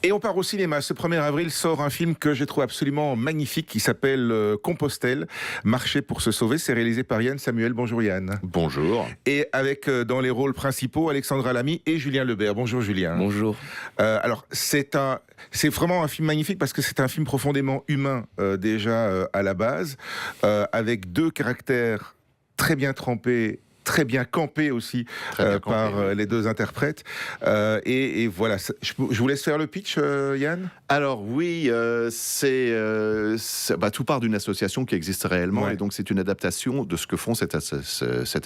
Et on part au cinéma. Ce 1er avril sort un film que j'ai trouvé absolument magnifique qui s'appelle Compostelle, Marcher pour se sauver. C'est réalisé par Yann Samuel. Bonjour Yann. Bonjour. Et avec dans les rôles principaux Alexandra Lamy et Julien Lebert. Bonjour Julien. Bonjour. Alors c'est vraiment un film magnifique parce que c'est un film profondément humain déjà à la base, avec deux caractères très bien trempés, très bien campé aussi par les deux interprètes. Et voilà, je vous laisse faire le pitch, Yann. Alors oui, tout part d'une association qui existe réellement, ouais. Et donc c'est une adaptation de ce que font cette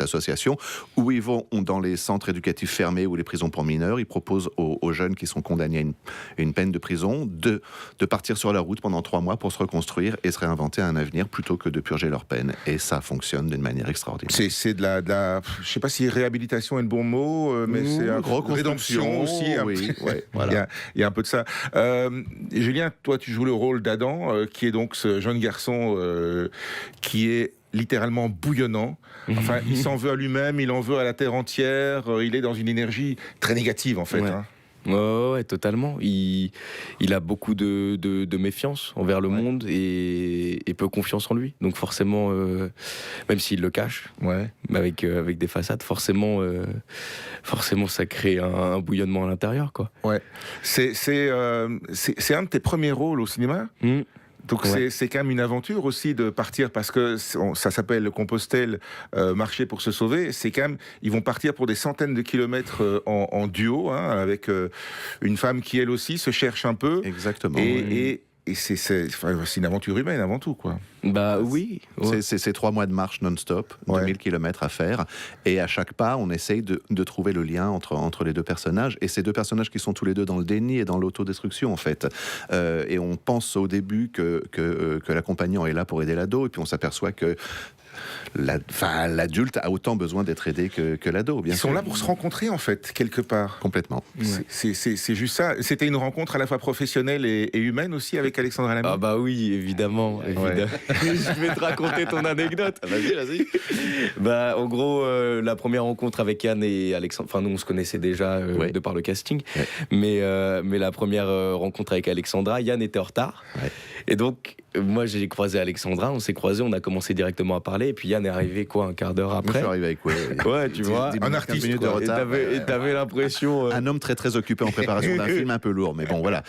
association, où ils vont dans les centres éducatifs fermés ou les prisons pour mineurs. Ils proposent aux jeunes qui sont condamnés à une peine de prison de partir sur la route pendant 3 mois pour se reconstruire et se réinventer un avenir plutôt que de purger leur peine. Et ça fonctionne d'une manière extraordinaire. C'est de la je sais pas si réhabilitation est le bon mot, mais c'est un rédemption aussi. Oui, ouais, voilà. Il y a un peu de ça. Julien, toi, tu joues le rôle d'Adam, qui est donc ce jeune garçon qui est littéralement bouillonnant. Enfin, il s'en veut à lui-même, il en veut à la terre entière. Il est dans une énergie très négative, en fait. Ouais. Hein. Ouais, totalement. Il a beaucoup de méfiance envers le monde et peu confiance en lui. Donc forcément, même s'il le cache, avec des façades, forcément, ça crée un bouillonnement à l'intérieur, quoi. Ouais. C'est un de tes premiers rôles au cinéma. Donc c'est quand même une aventure aussi de partir, parce que ça s'appelle le Compostelle, marcher pour se sauver. C'est quand même, ils vont partir pour des centaines de kilomètres en duo, hein, avec une femme qui elle aussi se cherche un peu. Exactement. Et c'est une aventure humaine avant tout, quoi. Bah oui. C'est 3 mois de marche non-stop, 2000 km à faire. Et à chaque pas, on essaye de trouver le lien entre les deux personnages. Et ces deux personnages qui sont tous les deux dans le déni et dans l'autodestruction, en fait. Et on pense au début que l'accompagnant est là pour aider l'ado. Et puis on s'aperçoit que l'adulte a autant besoin d'être aidé que l'ado. Ils sont là pour se rencontrer, en fait, quelque part. Complètement. C'est juste ça. C'était une rencontre à la fois professionnelle et humaine aussi avec Alexandra Lamy. Ah bah oui, évidemment. Je vais te raconter ton anecdote. Vas-y. Bah, en gros, la première rencontre avec Yann et Alexandra, enfin nous on se connaissait déjà de par le casting, mais la première rencontre avec Alexandra, Yann était en retard. Et donc, moi j'ai croisé Alexandra, on s'est croisés, on a commencé directement à parler, et puis Yann est arrivé un quart d'heure après. Moi, je suis arrivé avec ouais, tu vois, un artiste, de retard. Et t'avais l'impression... Un homme très très occupé en préparation d'un film un peu lourd, mais bon, voilà.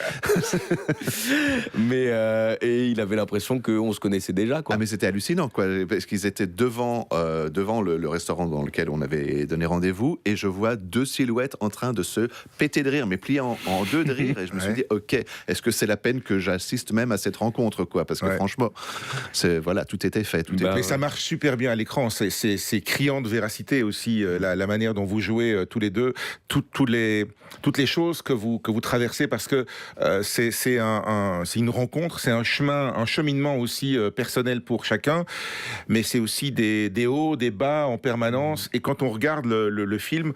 Et il avait l'impression qu'on se connaissait déjà, quoi. Ah, mais c'était hallucinant, quoi, parce qu'ils étaient devant le restaurant dans lequel on avait donné rendez-vous, et je vois 2 silhouettes en train de se péter de rire, mais pliés en 2 de rire, et je me suis dit, ok, est-ce que c'est la peine que j'assiste même à cette rencontre, quoi, parce que franchement, tout était fait. Mais ça marche super bien à l'écran, c'est criant de véracité aussi, la manière dont vous jouez tous les deux, toutes les choses que vous traversez, parce que c'est une rencontre, c'est un cheminement aussi personnel pour chacun, mais c'est aussi des hauts, des bas en permanence. Et quand on regarde le film,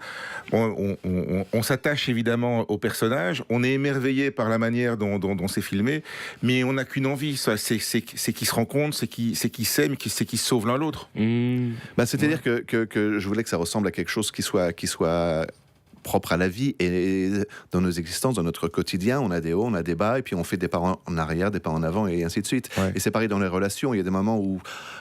on s'attache évidemment au personnage, on est émerveillé par la manière dont c'est filmé, mais on n'a qu'une envie, c'est qu'ils se rencontrent, c'est qu'ils s'aiment, c'est qu'ils se sauvent l'un l'autre. C'est-à-dire que je voulais que ça ressemble à quelque chose qui soit propre à la vie et dans nos existences, dans notre quotidien, on a des hauts, on a des bas, et puis on fait des pas en arrière, des pas en avant, et ainsi de suite. Et c'est pareil dans les relations, il y a des moments où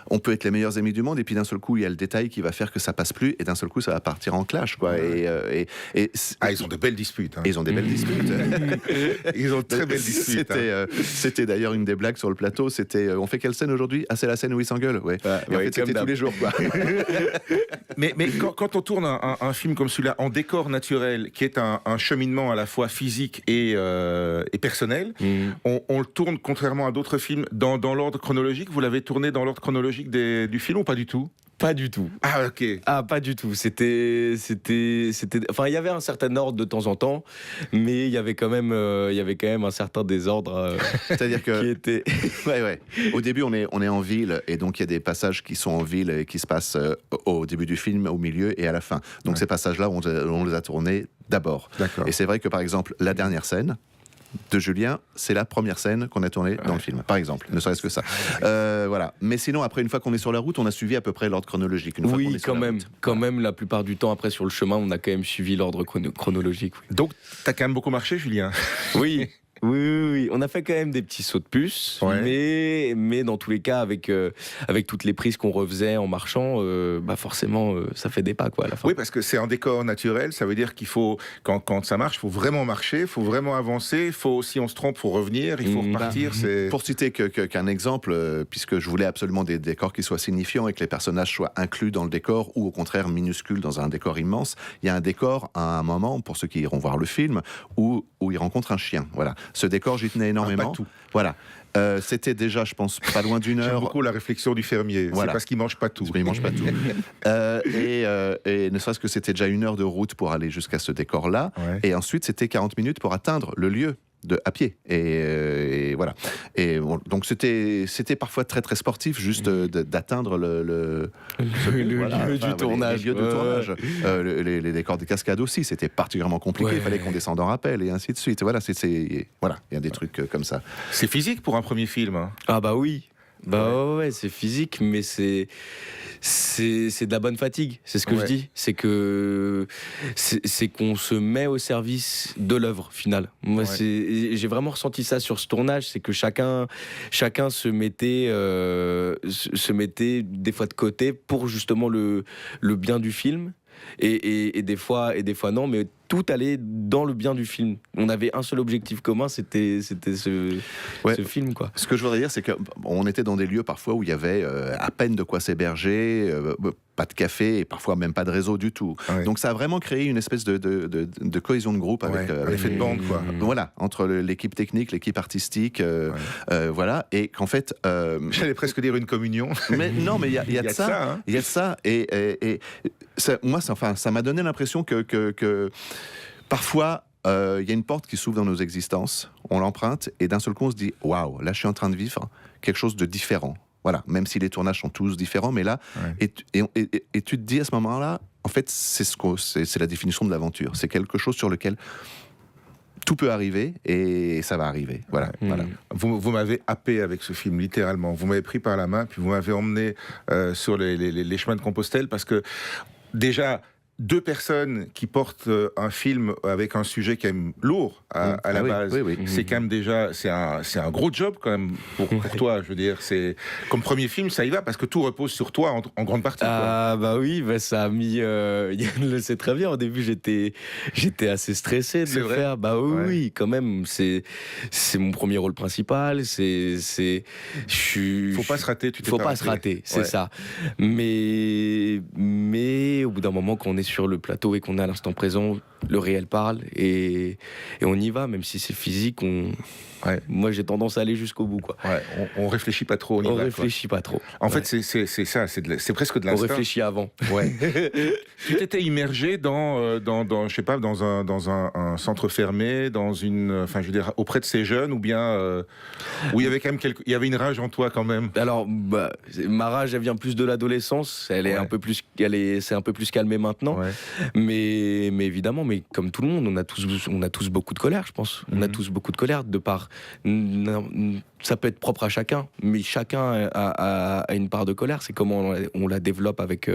on peut être les meilleurs amis du monde, et puis d'un seul coup, il y a le détail qui va faire que ça passe plus, et d'un seul coup, ça va partir en clash, quoi. Ils ont de belles disputes. Hein. Ils ont des belles disputes. Ils ont de très belles disputes. C'était d'ailleurs une des blagues sur le plateau, c'était on fait quelle scène aujourd'hui ? Ah, c'est la scène où ils s'engueulent. En fait, c'était tous les jours, quoi. mais quand on tourne un film comme celui-là, en décor naturel, qui est un cheminement à la fois physique et personnel, on le tourne, contrairement à d'autres films, dans l'ordre chronologique. Vous l'avez tourné dans l'ordre chronologique du film ou pas du tout ? Pas du tout. Ah, ok. Ah, pas du tout. C'était... Enfin, il y avait un certain ordre de temps en temps, mais il y avait quand même un certain désordre. C'est-à-dire que... qui était... Au début, on est en ville, et donc il y a des passages qui sont en ville et qui se passent au début du film, au milieu et à la fin. Donc ces passages-là, on les a tournés d'abord. Et c'est vrai que, par exemple, la dernière scène de Julien, c'est la première scène qu'on a tournée dans le film, par exemple, ne serait-ce que ça. Voilà. Mais sinon, après, une fois qu'on est sur la route, on a suivi à peu près l'ordre chronologique. Quand même, la plupart du temps, après, sur le chemin, on a quand même suivi l'ordre chronologique. Oui. Donc, t'as quand même beaucoup marché, Julien. Oui. Oui. On a fait quand même des petits sauts de puce, mais dans tous les cas, avec toutes les prises qu'on refaisait en marchant, forcément, ça fait des pas, quoi, à la fin. Oui, parce que c'est un décor naturel, ça veut dire qu'il faut, quand ça marche, il faut vraiment marcher, il faut vraiment avancer, si on se trompe, il faut revenir, il faut repartir. Pour citer qu'un exemple, puisque je voulais absolument des décors qui soient signifiants et que les personnages soient inclus dans le décor ou au contraire minuscules dans un décor immense, il y a un décor à un moment, pour ceux qui iront voir le film, où il rencontre un chien. Voilà. Ce décor, j'y tenais énormément. Voilà. C'était déjà, je pense, pas loin d'une heure. J'aime beaucoup la réflexion du fermier. Voilà. C'est parce qu'il mange pas tout. Il mange pas tout. Et ne serait-ce que c'était déjà 1 heure de route pour aller jusqu'à ce décor-là. Ouais. Et ensuite, c'était 40 minutes pour atteindre le lieu. À pied et voilà et bon, donc c'était parfois très très sportif juste d'atteindre le lieu du tournage, les lieux de tournage. Les décors des cascades aussi, c'était particulièrement compliqué. Il fallait qu'on descende en rappel et ainsi de suite. Voilà, il y a des trucs comme ça. C'est physique pour un premier film, hein. Ah bah oui. Ouais, c'est physique, mais c'est de la bonne fatigue. C'est ce que je dis. C'est qu'on se met au service de l'œuvre finale. Moi, j'ai vraiment ressenti ça sur ce tournage. C'est que chacun se mettait des fois de côté pour justement le bien du film. Et des fois non, mais tout allait dans le bien du film. On avait un seul objectif commun, c'était ce film, quoi. Ce que je voudrais dire, c'est qu'on était dans des lieux parfois où il y avait à peine de quoi s'héberger, pas de café et parfois même pas de réseau du tout. Ouais. Donc ça a vraiment créé une espèce de cohésion de groupe avec l'effet de bande, quoi. Voilà, entre l'équipe technique, l'équipe artistique, voilà, et qu'en fait... J'allais presque dire une communion. Mais non, mais il y a de ça. Hein. Il y a de ça, et ça, moi, ça m'a donné l'impression que parfois, il y a une porte qui s'ouvre dans nos existences, on l'emprunte, et d'un seul coup, on se dit « Waouh, là, je suis en train de vivre quelque chose de différent. » Voilà, même si les tournages sont tous différents, mais là, et tu te dis à ce moment-là, en fait, c'est la définition de l'aventure. C'est quelque chose sur lequel tout peut arriver et ça va arriver. Voilà. Voilà. Vous m'avez happé avec ce film, littéralement. Vous m'avez pris par la main, puis vous m'avez emmené sur les chemins de Compostelle, parce que déjà... 2 personnes qui portent un film avec un sujet quand même lourd à la base, c'est quand même déjà c'est un gros job quand même pour toi. Je veux dire, c'est comme premier film, ça y va parce que tout repose sur toi en grande partie. Ah bah oui, ça a mis. Yann le sait très bien. Au début, j'étais assez stressé de le faire. Bah oui, quand même. C'est mon premier rôle principal. Faut pas se rater. Faut pas se rater, c'est ça. Mais au bout d'un moment, quand on est sur le plateau et qu'on est à l'instant présent, le réel parle et on y va, même si c'est physique. Moi, j'ai tendance à aller jusqu'au bout, quoi. On réfléchit pas trop. On réfléchit pas trop. En fait, c'est ça, c'est presque de l'instinct. On réfléchit avant. Tu t'étais immergé dans je sais pas, dans un centre fermé, enfin, je veux dire, auprès de ces jeunes, ou bien où il y avait quand même il y avait une rage en toi quand même. Alors, ma rage, elle vient plus de l'adolescence. Elle est un peu plus calmée maintenant. Mais évidemment, mais comme tout le monde, on a tous beaucoup de colère, je pense. On a tous beaucoup de colère de par. Ça peut être propre à chacun, mais chacun a une part de colère. C'est comment on la développe avec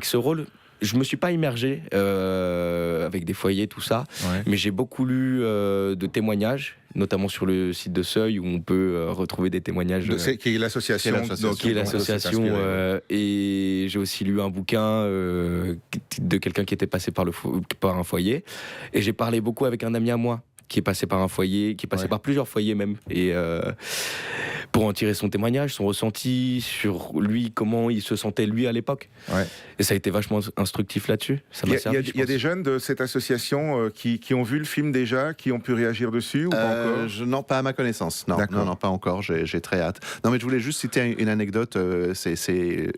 ce rôle. Je me suis pas immergé avec des foyers, tout ça, mais j'ai beaucoup lu de témoignages, notamment sur le site de Seuil, où on peut retrouver des témoignages. Qui est l'association. Et j'ai aussi lu un bouquin de quelqu'un qui était passé par un foyer. Et j'ai parlé beaucoup avec un ami à moi, qui est passé par un foyer, qui est passé par plusieurs foyers même, et pour en tirer son témoignage, son ressenti sur lui, comment il se sentait lui à l'époque. Et ça a été vachement instructif là-dessus. Ça m'a servi. Il y a des jeunes de cette association qui ont vu le film déjà, qui ont pu réagir dessus ou pas encore? Non, pas à ma connaissance. Non, pas encore. J'ai très hâte. Non, mais je voulais juste citer une anecdote. C'est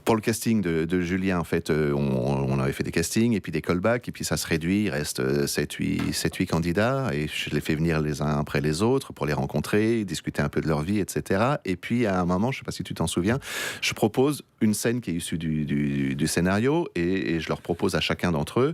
pour le casting de Julien, en fait, on avait fait des castings et puis des callbacks, et puis ça se réduit, il reste 7-8 candidats, et je les fais venir les uns après les autres pour les rencontrer, discuter un peu de leur vie, etc. Et puis à un moment, je ne sais pas si tu t'en souviens, je propose une scène qui est issue du scénario, et je leur propose à chacun d'entre eux,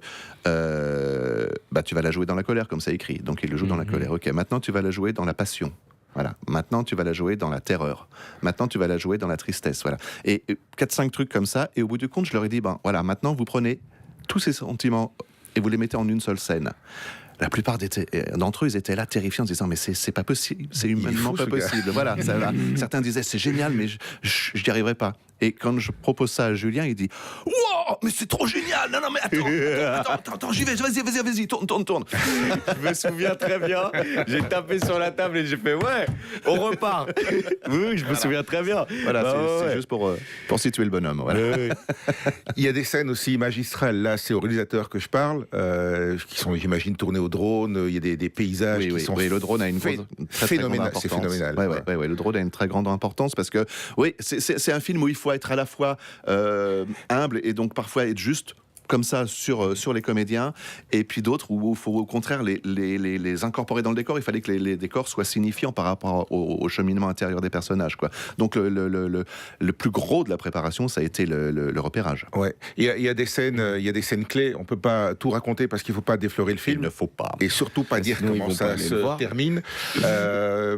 tu vas la jouer dans la colère, comme ça écrit. Donc ils le jouent dans la colère. Ok, maintenant tu vas la jouer dans la passion. Voilà. Maintenant, tu vas la jouer dans la terreur. Maintenant, tu vas la jouer dans la tristesse. Voilà. Et 4-5 trucs comme ça. Et au bout du compte, je leur ai dit, voilà, maintenant, vous prenez tous ces sentiments et vous les mettez en une seule scène. la plupart d'entre eux, ils étaient là terrifiés en se disant mais c'est pas possible, c'est humainement pas possible. Voilà, ça va. Certains disaient c'est génial, mais je n'y arriverai pas. Et quand je propose ça à Julien, il dit wow, mais c'est trop génial. Non mais attends, j'y vais, vas-y, tourne. Je me souviens très bien. J'ai tapé sur la table et j'ai fait ouais, on repart. Oui, je me souviens très bien. Voilà, c'est juste pour situer le bonhomme. Voilà. Il y a des scènes aussi magistrales. Là, c'est au réalisateur que je parle, qui sont, j'imagine, tournés au drone. Il y a des paysages qui sont. Oui, le drone a une très grande importance. C'est phénoménal. Ouais, le drone a une très grande importance parce que oui, c'est un film où il faut être à la fois humble et donc parfois être juste comme ça sur les comédiens, et puis d'autres où il faut au contraire les incorporer dans le décor. Il fallait que les décors soient signifiants par rapport au cheminement intérieur des personnages, quoi. Donc le plus gros de la préparation, ça a été le repérage. Ouais. Il y a des scènes clés. On peut pas tout raconter parce qu'il faut pas déflorer le film. Il ne faut pas. Et surtout pas dire comment ça se termine,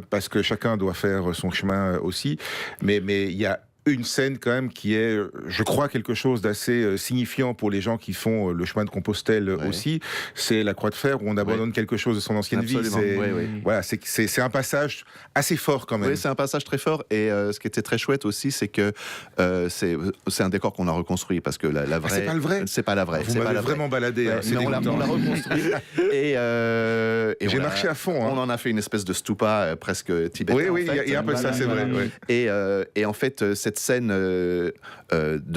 parce que chacun doit faire son chemin aussi. Mais il y a une scène quand même qui est, je crois, quelque chose d'assez signifiant pour les gens qui font le chemin de Compostelle aussi. C'est la Croix de Fer où on abandonne quelque chose de son ancienne vie. Voilà, c'est un passage assez fort quand même. Oui, c'est un passage très fort. Et ce qui était très chouette aussi, c'est que c'est un décor qu'on a reconstruit parce que la vraie. C'est pas le vrai. C'est pas la vraie. Vous m'avez vraiment baladé. On l'a reconstruit. et j'ai marché à fond. On en a fait une espèce de stupa presque tibétain. Oui, il y a un peu ça, c'est vrai. Et en fait, cette scène de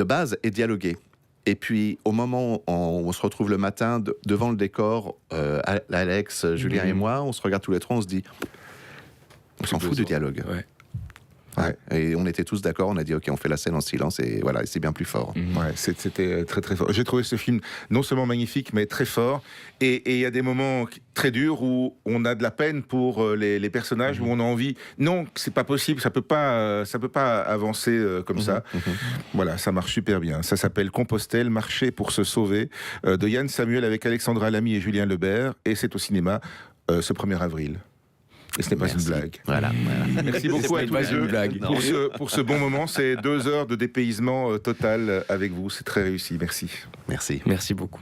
base est dialoguée. Et puis, au moment où on se retrouve le matin devant le décor, Alex, Julien et moi, on se regarde tous les trois, on se dit, on s'en fout du dialogue. Ouais. Et on était tous d'accord, on a dit ok, on fait la scène en silence et voilà, c'est bien plus fort. Ouais, c'était très très fort. J'ai trouvé ce film non seulement magnifique, mais très fort. Et il y a des moments très durs où on a de la peine pour les personnages, où on a envie. Non, c'est pas possible, ça peut pas avancer comme ça. Voilà, ça marche super bien. Ça s'appelle Compostelle, marcher pour se sauver, de Yann Samuel avec Alexandra Lamy et Julien Lebert, et c'est au cinéma ce 1er avril. Et ce n'est pas une blague. Voilà. Merci beaucoup à tous les deux pour ce bon moment. C'est 2 heures de dépaysement total avec vous. C'est très réussi. Merci. Merci. Merci beaucoup.